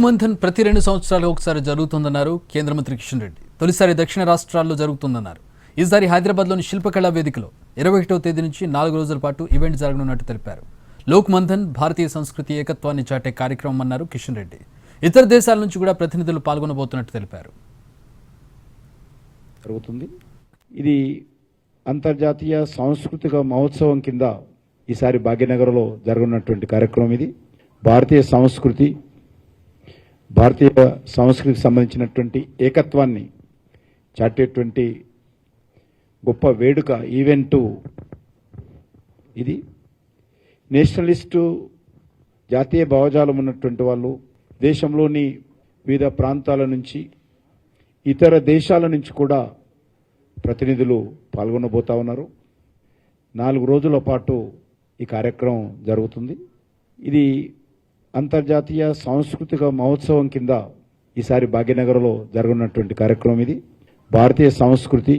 మంథన్ ప్రతి 2 సంవత్సరాలకు ఒకసారి జరుగుతుందన్నారు కేంద్ర మంత్రి కిషన్ రెడ్డి. తొలిసారి దక్షిణ రాష్ట్రాల్లో జరుగుతుందన్నారు. ఈసారి హైదరాబాద్లోని శిల్పకళా వేదికలో 21వ తేదీ నుంచి 4 రోజుల పాటు ఈవెంట్ జరగనున్నట్టు తెలిపారు. లోక్ మంథన్ భారతీయ సంస్కృతి ఏకత్వాన్ని చాటే కార్యక్రమం అన్నారు కిషన్ రెడ్డి. ఇతర దేశాల నుంచి కూడా ప్రతినిధులు పాల్గొనబోతున్నట్టు తెలిపారు. ఇది అంతర్జాతీయ సాంస్కృతిక మహోత్సవం కింద ఈసారి భాగ్యనగర్లో జరగనున్నటువంటి కార్యక్రమం. ఇది భారతీయ సంస్కృతికి సంబంధించినటువంటి ఏకత్వాన్ని చాటేటువంటి గొప్ప వేడుక ఈవెంటు ఇది. నేషనలిస్టు జాతీయ భావజాలం ఉన్నటువంటి వాళ్ళు దేశంలోని వివిధ ప్రాంతాల నుంచి ఇతర దేశాల నుంచి కూడా ప్రతినిధులు పాల్గొనబోతా ఉన్నారు. 4 రోజుల పాటు ఈ కార్యక్రమం జరుగుతుంది. ఇది అంతర్జాతీయ సాంస్కృతిక మహోత్సవం కింద ఈసారి భాగ్యనగర్లో జరగనున్నటువంటి కార్యక్రమం. ఇది భారతీయ సంస్కృతి